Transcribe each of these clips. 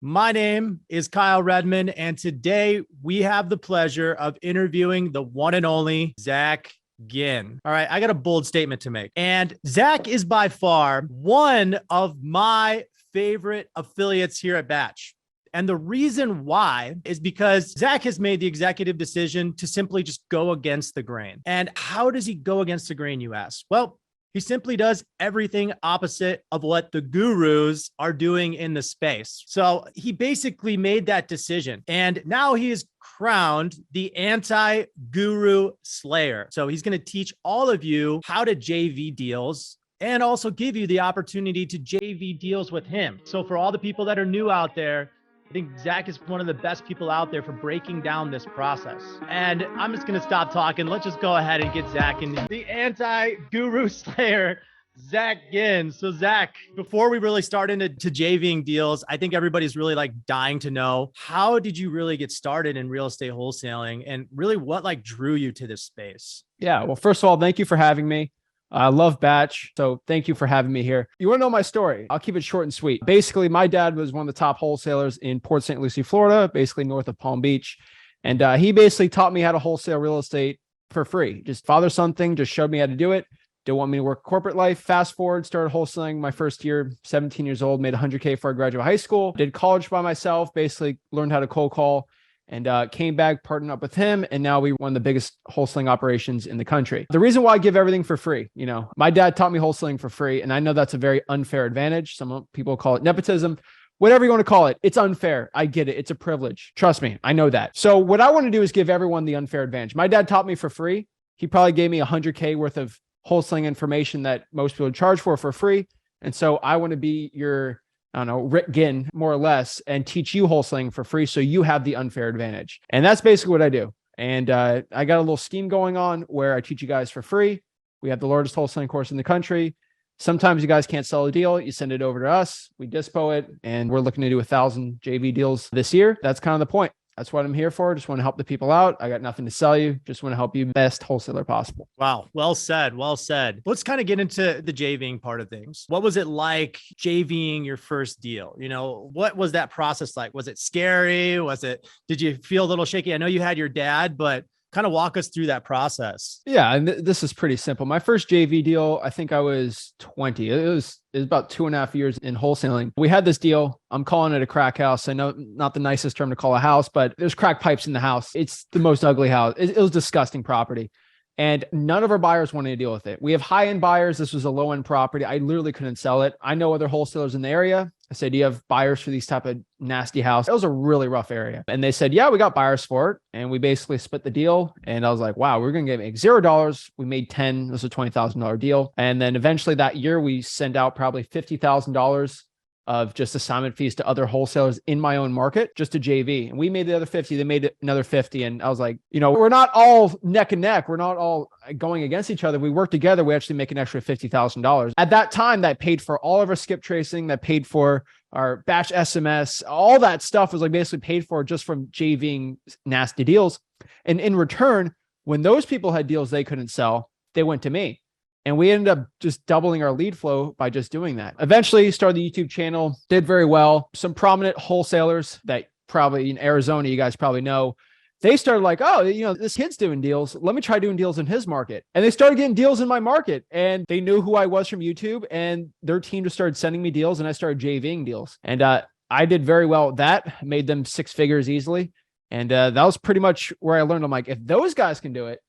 My name is Kyle Redmond, and today we have the pleasure of interviewing the one and only Zach Ginn. All right, I got a bold statement to make. And Zach is by far one of my favorite affiliates here at Batch. And the reason why is because Zach has made the executive decision to simply just go against the grain. And how does he go against the grain, you ask? Well, he simply does everything opposite of what the gurus are doing in the space. So he basically made that decision. And now he is crowned the anti-guru slayer. So he's going to teach all of you how to JV deals and also give you the opportunity to JV deals with him. So for all the people that are new out there, I think Zach is one of the best people out there for breaking down this process. And I'm just going to stop talking. Let's just go ahead and get Zach in the anti-guru slayer, Zach Ginn. So Zach, before we really start into JVing deals, I think everybody's really dying to know, how did you really get started in real estate wholesaling, and really what drew you to this space? Yeah. Well, first of all, thank you for having me. I love Batch. So thank you for having me here. You want to know my story? I'll keep it short and sweet. Basically, my dad was one of the top wholesalers in Port St. Lucie, Florida, basically north of Palm Beach. And he basically taught me how to wholesale real estate for free. Just father-son thing, just showed me how to do it. Didn't want me to work corporate life. Fast forward, started wholesaling my first year, 17 years old, made $100K before I graduated high school, did college by myself, basically learned how to cold call, and came back, partnered up with him. And now we run the biggest wholesaling operations in the country. The reason why I give everything for free, my dad taught me wholesaling for free. And I know that's a very unfair advantage. Some people call it nepotism, whatever you want to call it. It's unfair. I get it. It's a privilege. Trust me. I know that. So what I want to do is give everyone the unfair advantage. My dad taught me for free. He probably gave me $100K worth of wholesaling information that most people would charge for free. And so I want to be your, Rick Ginn, more or less, and teach you wholesaling for free so you have the unfair advantage. And that's basically what I do. And I got a little scheme going on where I teach you guys for free. We have the largest wholesaling course in the country. Sometimes you guys can't sell a deal. You send it over to us. We dispo it. And we're looking to do 1,000 JV deals this year. That's kind of the point. That's what I'm here for. Just want to help the people out. I got nothing to sell you. Just want to help you best wholesaler possible. Wow. Well said. Well said. Let's kind of get into the JVing part of things. What was it like JVing your first deal? What was that process like? Was it scary? Did you feel a little shaky? I know you had your dad, but kind of walk us through that process. Yeah. And this is pretty simple. My first JV deal, I think I was 20. It was about 2.5 years in wholesaling. We had this deal. I'm calling it a crack house. I know not the nicest term to call a house, but there's crack pipes in the house. It's the most ugly house. It was disgusting property. And none of our buyers wanted to deal with it. We have high-end buyers. This was a low-end property. I literally couldn't sell it. I know other wholesalers in the area. I said, do you have buyers for these type of nasty house? It was a really rough area. And they said, yeah, we got buyers for it. And we basically split the deal. And I was like, wow, we're going to make $0. We made 10. It was a $20,000 deal. And then eventually that year, we sent out probably $50,000 of just assignment fees to other wholesalers in my own market, just to JV. And we made the other 50, they made another 50. And I was like, we're not all neck and neck. We're not all going against each other. We work together. We actually make an extra $50,000. At that time, that paid for all of our skip tracing, that paid for our batch SMS, all that stuff was basically paid for just from JVing nasty deals. And in return, when those people had deals they couldn't sell, they went to me. And we ended up just doubling our lead flow by just doing that. Eventually started the YouTube channel, did very well. Some prominent wholesalers that probably in Arizona, you guys probably know, they started this kid's doing deals. Let me try doing deals in his market. And they started getting deals in my market, and they knew who I was from YouTube, and their team just started sending me deals, and I started JVing deals. And I did very well with that, made them 6 figures easily. And that was pretty much where I learned. I'm like, if those guys can do it,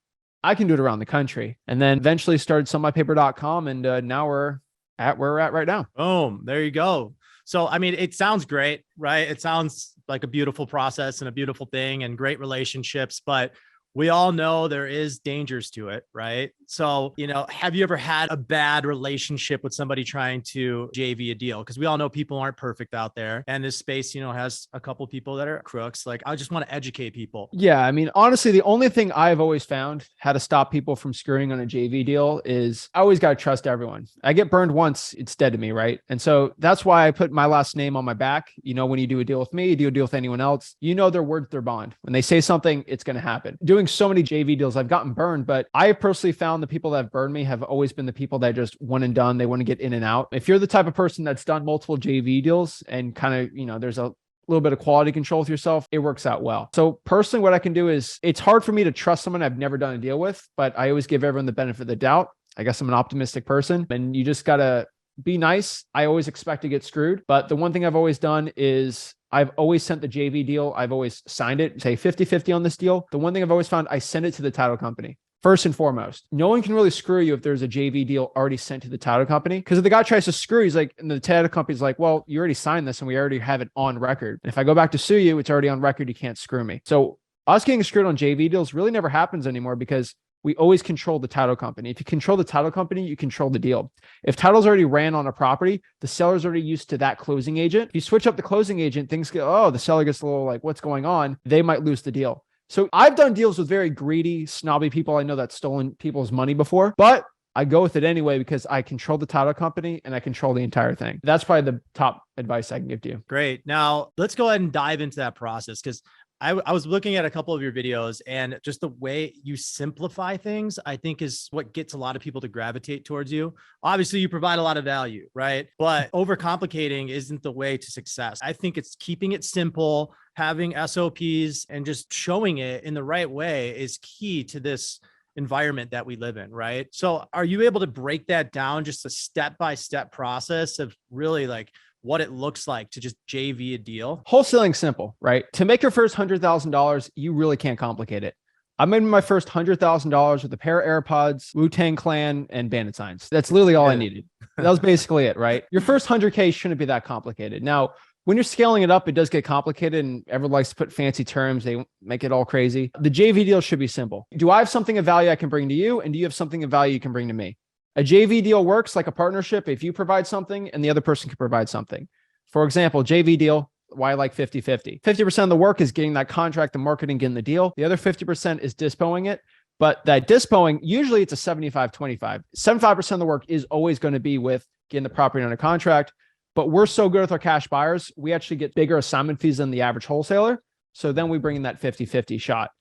I can do it around the country. And then eventually started sellmypaper.com. And now we're at where we're at right now. Boom. There you go. So, it sounds great, right? It sounds like a beautiful process and a beautiful thing and great relationships, but we all know there is dangers to it, right? So, have you ever had a bad relationship with somebody trying to JV a deal? Because we all know people aren't perfect out there. And this space, has a couple of people that are crooks. I just want to educate people. Yeah. Honestly, the only thing I've always found how to stop people from screwing on a JV deal is I always got to trust everyone. I get burned once, it's dead to me, right? And so that's why I put my last name on my back. When you do a deal with me, you do a deal with anyone else, their word, their bond. When they say something, it's going to happen. Doing so many JV deals, I've gotten burned, but I have personally found the people that have burned me have always been the people that just one and done. They want to get in and out. If you're the type of person that's done multiple JV deals and kind of, there's a little bit of quality control with yourself, it works out well. So personally, what I can do is, it's hard for me to trust someone I've never done a deal with, but I always give everyone the benefit of the doubt. I guess I'm an optimistic person, and you just got to be nice. I always expect to get screwed. But the one thing I've always done is I've always sent the JV deal. I've always signed it, say 50-50 on this deal. The one thing I've always found, I send it to the title company. First and foremost, no one can really screw you if there's a JV deal already sent to the title company. Because if the guy tries to screw, he's like, and the title company's like, well, you already signed this and we already have it on record. And if I go back to sue you, it's already on record. You can't screw me. So us getting screwed on JV deals really never happens anymore because we always control the title company. If you control the title company, you control the deal. If title's already ran on a property, the seller's already used to that closing agent. If you switch up the closing agent, things go, oh, the seller gets a little like, what's going on? They might lose the deal. So I've done deals with very greedy, snobby people. I know that's stolen people's money before, but I go with it anyway because I control the title company and I control the entire thing. That's probably the top advice I can give to you. Great. Now let's go ahead and dive into that process, because I was looking at a couple of your videos, and just the way you simplify things, I think, is what gets a lot of people to gravitate towards you. Obviously, you provide a lot of value, right? But overcomplicating isn't the way to success. I think it's keeping it simple, having SOPs, and just showing it in the right way is key to this environment that we live in, right? So are you able to break that down, just a step-by-step process of really like what it looks like to just JV a deal? Wholesaling simple, right? To make your first $100,000, you really can't complicate it. I made my first $100,000 with a pair of AirPods, Wu-Tang Clan, and bandit signs. That's literally all I needed. That was basically it, right? Your first 100K shouldn't be that complicated. Now, when you're scaling it up, it does get complicated, and everyone likes to put fancy terms. They make it all crazy. The JV deal should be simple. Do I have something of value I can bring to you? And do you have something of value you can bring to me? A JV deal works like a partnership if you provide something and the other person can provide something. For example, JV deal, why I like 50-50. 50% of the work is getting that contract, the marketing, getting the deal. The other 50% is dispoing it. But that dispoing, usually it's a 75-25. 75% of the work is always going to be with getting the property under contract. But we're so good with our cash buyers, we actually get bigger assignment fees than the average wholesaler. So then we bring in that 50-50 shot.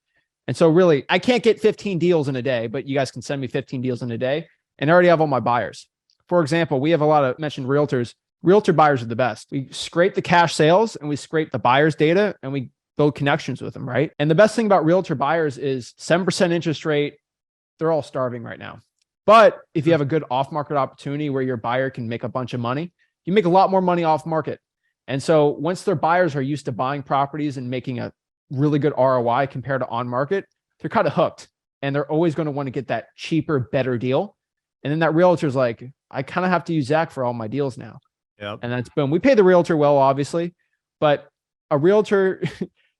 And so really, I can't get 15 deals in a day, but you guys can send me 15 deals in a day. And I already have all my buyers. For example, we have a lot of mentioned realtors. Realtor buyers are the best. We scrape the cash sales and we scrape the buyer's data and we build connections with them, right? And the best thing about realtor buyers is 7% interest rate. They're all starving right now. But if you have a good off-market opportunity where your buyer can make a bunch of money, you make a lot more money off market. And so once their buyers are used to buying properties and making a really good ROI compared to on market, they're kind of hooked and they're always going to want to get that cheaper, better deal. And then that realtor's like, I kind of have to use Zach for all my deals now. Yep. And that's boom. We pay the realtor well, obviously, but a realtor,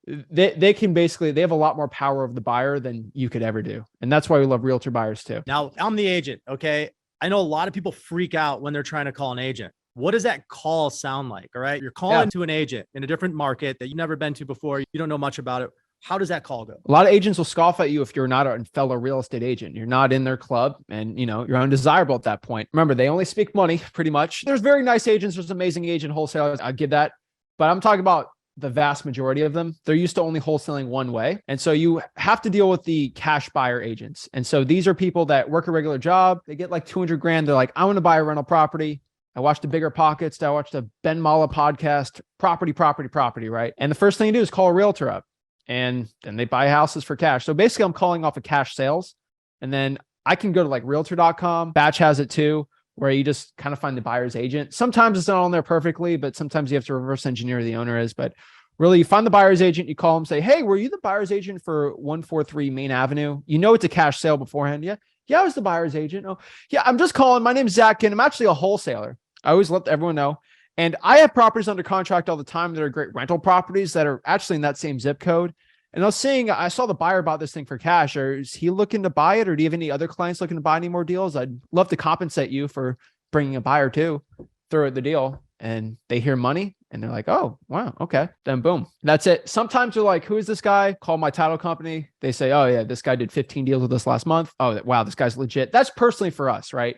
they can basically, they have a lot more power of the buyer than you could ever do. And that's why we love realtor buyers too. Now, I'm the agent. Okay. I know a lot of people freak out when they're trying to call an agent. What does that call sound like? All right. You're calling to an agent in a different market that you've never been to before. You don't know much about it. How does that call go? A lot of agents will scoff at you if you're not a fellow real estate agent. You're not in their club and, you know, you're undesirable at that point. Remember, they only speak money pretty much. There's very nice agents. There's amazing agent wholesalers. I give that. But I'm talking about the vast majority of them. They're used to only wholesaling one way. And so you have to deal with the cash buyer agents. And so these are people that work a regular job. They get like 200 grand. They're like, I want to buy a rental property. I watched the Bigger Pockets. I watched the Ben Mala podcast, property, right? And the first thing you do is call a realtor up. And then they buy houses for cash. So basically I'm calling off of cash sales. And then I can go to like realtor.com. Batch has it too, where you just kind of find the buyer's agent. Sometimes it's not on there perfectly, but sometimes you have to reverse engineer who the owner is. But really you find the buyer's agent, you call them, say, hey, were you the buyer's agent for 143 Main Avenue? You know, it's a cash sale beforehand. Yeah. I was the buyer's agent. Oh yeah. I'm just calling. My name's Zach Ginn. I'm actually a wholesaler. I always let everyone know. And I have properties under contract all the time that are great rental properties that are actually in that same zip code. And I saw the buyer bought this thing for cash. Or is he looking to buy it? Or do you have any other clients looking to buy any more deals? I'd love to compensate you for bringing a buyer too through the deal. And they hear money and they're like, oh, wow. Okay. Then boom. That's it. Sometimes they're like, who is this guy? Call my title company. They say, oh yeah, this guy did 15 deals with us last month. Oh, wow. This guy's legit. That's personally for us. Right.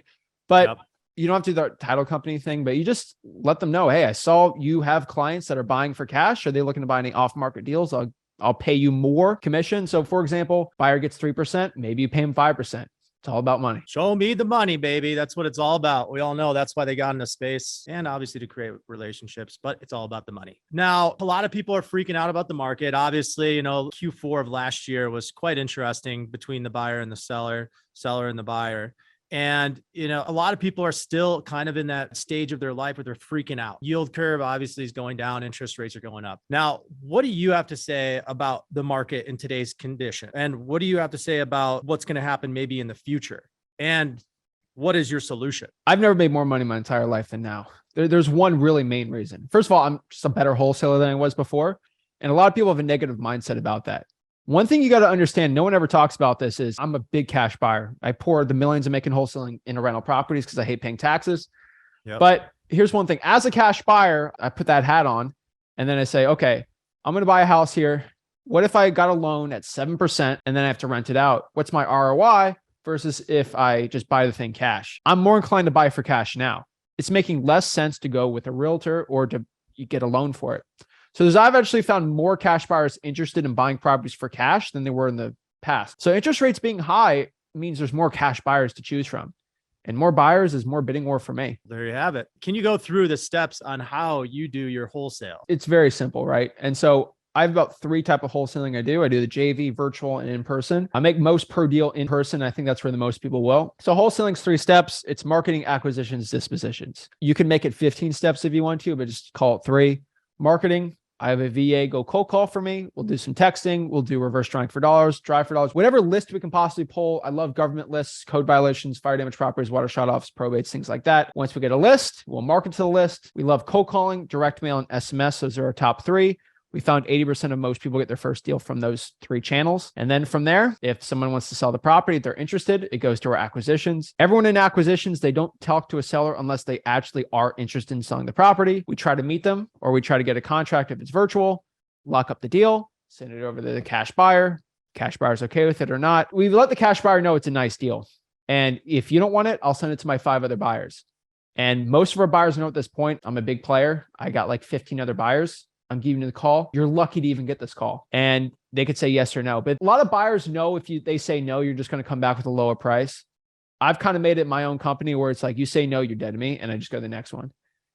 But you don't have to do the title company thing, but you just let them know, hey, I saw you have clients that are buying for cash. Are they looking to buy any off-market deals? I'll pay you more commission. So for example, buyer gets 3%, maybe you pay him 5%. It's all about money. Show me the money, baby. That's what it's all about. We all know that's why they got into space, and obviously to create relationships, but it's all about the money. Now, a lot of people are freaking out about the market. Obviously, Q4 of last year was quite interesting between the buyer and the seller and the buyer. And, a lot of people are still kind of in that stage of their life where they're freaking out. Yield curve obviously is going down. Interest rates are going up. Now, what do you have to say about the market in today's condition? And what do you have to say about what's going to happen maybe in the future? And what is your solution? I've never made more money in my entire life than now. There's one really main reason. First of all, I'm just a better wholesaler than I was before. And a lot of people have a negative mindset about that. One thing you got to understand, no one ever talks about this, is I'm a big cash buyer. I pour the millions of making wholesaling into rental properties because I hate paying taxes. Yep. But here's one thing. As a cash buyer, I put that hat on and then I say, okay, I'm going to buy a house here. What if I got a loan at 7% and then I have to rent it out? What's my ROI versus if I just buy the thing cash? I'm more inclined to buy for cash now. It's making less sense to go with a realtor or to get a loan for it. So I've actually found more cash buyers interested in buying properties for cash than they were in the past. So interest rates being high means there's more cash buyers to choose from, and more buyers is more bidding war for me. There you have it. Can you go through the steps on how you do your wholesale? It's very simple, right? And so I have about 3 types of wholesaling I do. I do the JV, virtual, and in person. I make most per deal in person. I think that's where the most people will. So wholesaling's 3 steps. It's marketing, acquisitions, dispositions. You can make it 15 steps if you want to, but just call it 3. Marketing. I have a VA go cold call for me. We'll do some texting. We'll do reverse drawing for dollars, drive for dollars, whatever list we can possibly pull. I love government lists, code violations, fire damage properties, water shutoffs, probates, things like that. Once we get a list, we'll market to the list. We love cold calling, direct mail, and SMS. Those are our top 3. We found 80% of most people get their first deal from those 3 channels. And then from there, if someone wants to sell the property, they're interested, it goes to our acquisitions. Everyone in acquisitions, they don't talk to a seller unless they actually are interested in selling the property. We try to meet them, or we try to get a contract if it's virtual, lock up the deal, send it over to the cash buyer. Cash buyer's okay with it or not. We let the cash buyer know it's a nice deal. And if you don't want it, I'll send it to my 5 other buyers. And most of our buyers know at this point, I'm a big player. I got like 15 other buyers. I'm giving you the call. You're lucky to even get this call. And they could say yes or no. But a lot of buyers know if they say no, you're just going to come back with a lower price. I've kind of made it my own company where it's like, you say no, you're dead to me. And I just go to the next one.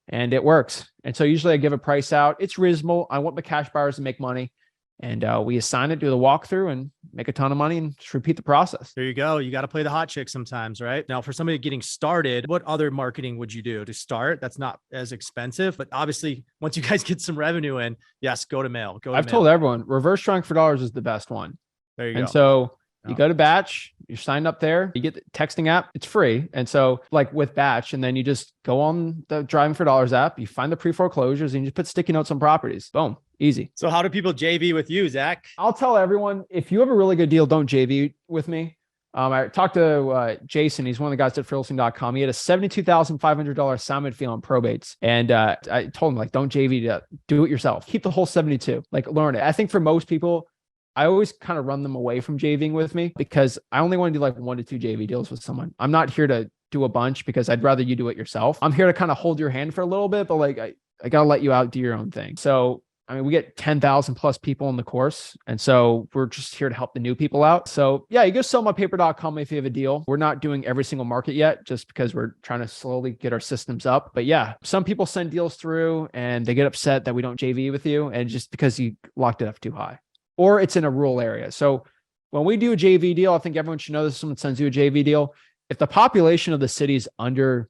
And it works. And so usually I give a price out. It's reasonable. I want the cash buyers to make money. And we assign it, do the walkthrough, and make a ton of money and just repeat the process. There you go. You got to play the hot chick sometimes, right? Now, for somebody getting started, what other marketing would you do to start? That's not as expensive, but obviously once you guys get some revenue in, yes, go to mail. I've told everyone, reverse drawing for dollars is the best one. There you go. And so you go to Batch, you're signed up there, you get the texting app, it's free. And so like with Batch, and then you just go on the Driving for Dollars app, you find the pre-foreclosures and you just put sticky notes on properties. Boom. Easy. So how do people JV with you, Zach? I'll tell everyone, if you have a really good deal, don't JV with me. I talked to Jason. He's one of the guys at wholesaling.com. He had a $72,500 assignment fee on probates. And I told him, like, don't JV, do it yourself. Keep the whole 72, like learn it. I think for most people, I always kind of run them away from JVing with me because I only want to do like 1 to 2 JV deals with someone. I'm not here to do a bunch because I'd rather you do it yourself. I'm here to kind of hold your hand for a little bit, but like, I got to let you out, do your own thing. So I mean, we get 10,000 plus people in the course. And so we're just here to help the new people out. So yeah, you go sellmypaper.com if you have a deal. We're not doing every single market yet, just because we're trying to slowly get our systems up. But yeah, some people send deals through and they get upset that we don't JV with you. And just because you locked it up too high, or it's in a rural area. So when we do a JV deal, I think everyone should know this. Someone sends you a JV deal. If the population of the city is under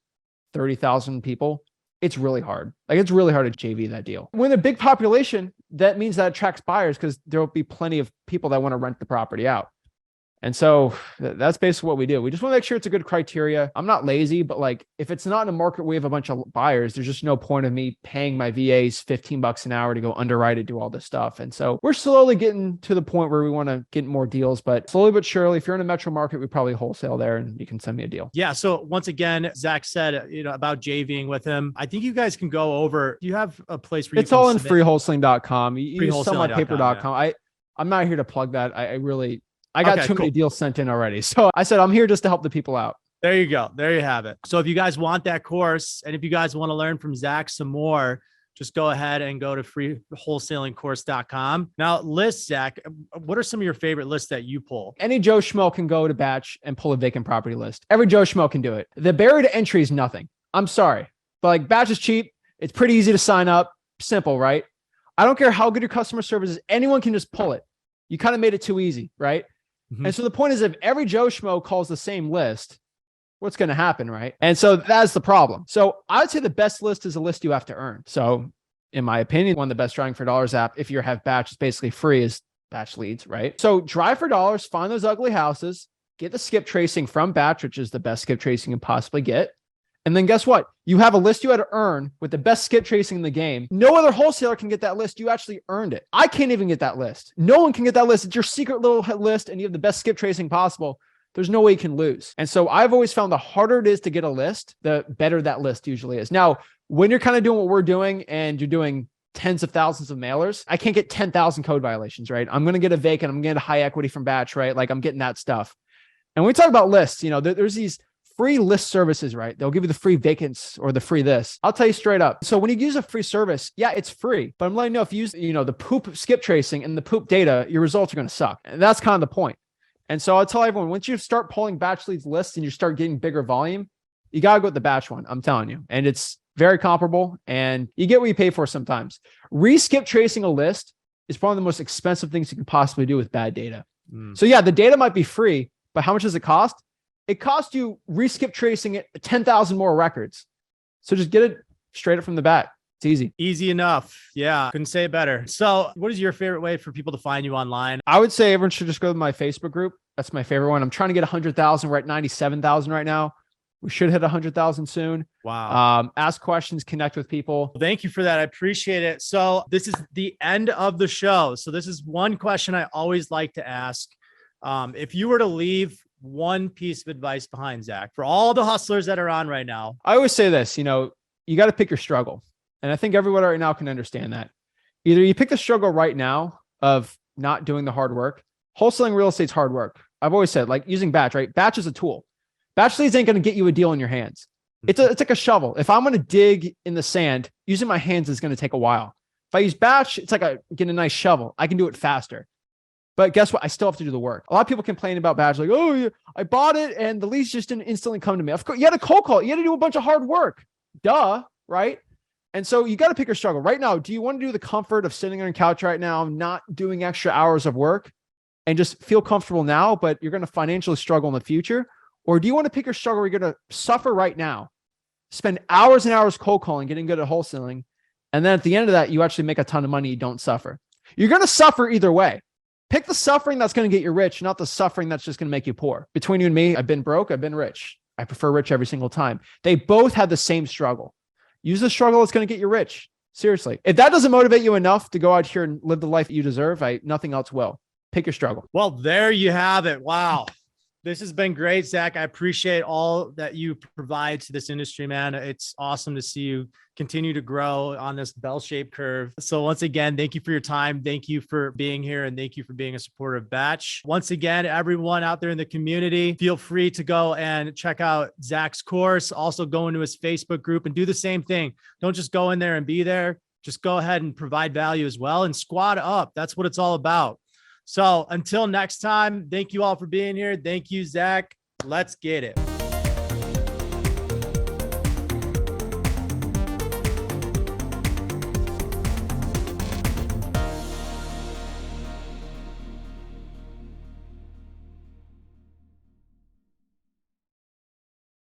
30,000 people, it's really hard. Like it's really hard to JV that deal. When a big population, that means that attracts buyers because there will be plenty of people that want to rent the property out. And so that's basically what we do. We just want to make sure it's a good criteria. I'm not lazy, but like if it's not in a market where we have a bunch of buyers, there's just no point of me paying my VAs $15 an hour to go underwrite it, do all this stuff. And so we're slowly getting to the point where we want to get more deals, but slowly but surely, if you're in a metro market, we probably wholesale there and you can send me a deal. Yeah. So once again, Zach said, about JVing with him. I think you guys can go over, do you have a place where you it's all in freewholesaling.com. You use sellmypaper.com. Yeah. I'm not here to plug that. I got too many deals sent in already. So I said, I'm here just to help the people out. There you go. There you have it. So if you guys want that course, and if you guys want to learn from Zach some more, just go ahead and go to freewholesalingcourse.com. Now, lists, Zach, what are some of your favorite lists that you pull? Any Joe Schmo can go to Batch and pull a vacant property list. Every Joe Schmo can do it. The barrier to entry is nothing. I'm sorry, but like Batch is cheap. It's pretty easy to sign up. Simple, right? I don't care how good your customer service is. Anyone can just pull it. You kind of made it too easy, right? And so the point is, if every Joe Schmo calls the same list, what's going to happen, right? And so that's the problem. So I would say the best list is a list you have to earn. So in my opinion, one of the best Driving for Dollars app, if you have Batch, is basically free, is Batch Leads, right? So Drive for Dollars, find those ugly houses, get the skip tracing from Batch, which is the best skip tracing you can possibly get. And then guess what? You have a list you had to earn with the best skip tracing in the game. No other wholesaler can get that list. You actually earned it. I can't even get that list. No one can get that list. It's your secret little list and you have the best skip tracing possible. There's no way you can lose. And so I've always found the harder it is to get a list, the better that list usually is. Now, when you're kind of doing what we're doing and you're doing tens of thousands of mailers, I can't get 10,000 code violations, right? I'm going to get a vacant. I'm going to get a high equity from Batch, right? Like I'm getting that stuff. And when we talk about lists, you know, there's these free list services, right? They'll give you the free vacants or the free this. I'll tell you straight up. So when you use a free service, yeah, it's free, but I'm letting you know if you use, you know, the poop skip tracing and the poop data, your results are going to suck. And that's kind of the point. And so I'll tell everyone, once you start pulling Batch Leads lists and you start getting bigger volume, you got to go with the Batch one. I'm telling you. And it's very comparable and you get what you pay for sometimes. Re-skip tracing a list is probably the most expensive things you can possibly do with bad data. So yeah, the data might be free, but how much does it cost? It costs you re-skip tracing it 10,000 more records. So just get it straight up from the bat. It's easy. Easy enough. Yeah. Couldn't say it better. So what is your favorite way for people to find you online? I would say everyone should just go to my Facebook group. That's my favorite one. I'm trying to get 100,000. We're at 97,000 right now. We should hit 100,000 soon. Wow. Ask questions, connect with people. Thank you for that. I appreciate it. So this is the end of the show. So this is one question I always like to ask. If you were to leave one piece of advice behind, Zach, for all the hustlers that are on right now. I always say this, you know, you got to pick your struggle. And I think everyone right now can understand that. Either you pick the struggle right now of not doing the hard work. Wholesaling real estate's hard work. I've always said, like using Batch, right? Batch is a tool. Batch Leads ain't going to get you a deal in your hands. It's like a shovel. If I'm going to dig in the sand, using my hands is going to take a while. If I use Batch, it's like getting a nice shovel. I can do it faster. But guess what? I still have to do the work. A lot of people complain about Batch, like, oh, yeah, I bought it and the leads just didn't instantly come to me. Of course, you had to cold call. You had to do a bunch of hard work. Duh, right? And so you got to pick your struggle. Right now, do you want to do the comfort of sitting on a couch right now, not doing extra hours of work and just feel comfortable now, but you're going to financially struggle in the future? Or do you want to pick your struggle where you're going to suffer right now, spend hours and hours cold calling, getting good at wholesaling, and then at the end of that, you actually make a ton of money, you don't suffer? You're going to suffer either way. Pick the suffering that's going to get you rich, not the suffering that's just going to make you poor. Between you and me, I've been broke, I've been rich. I prefer rich every single time. They both had the same struggle. Use the struggle that's going to get you rich. Seriously. If that doesn't motivate you enough to go out here and live the life that you deserve, nothing else will. Pick your struggle. Well, there you have it. Wow. This has been great, Zach. I appreciate all that you provide to this industry, man. It's awesome to see you continue to grow on this bell-shaped curve. So once again, thank you for your time. Thank you for being here. And thank you for being a supporter of Batch. Once again, everyone out there in the community, feel free to go and check out Zach's course. Also go into his Facebook group and do the same thing. Don't just go in there and be there. Just go ahead and provide value as well and squad up. That's what it's all about. So until next time, thank you all for being here. Thank you, Zach. Let's get it.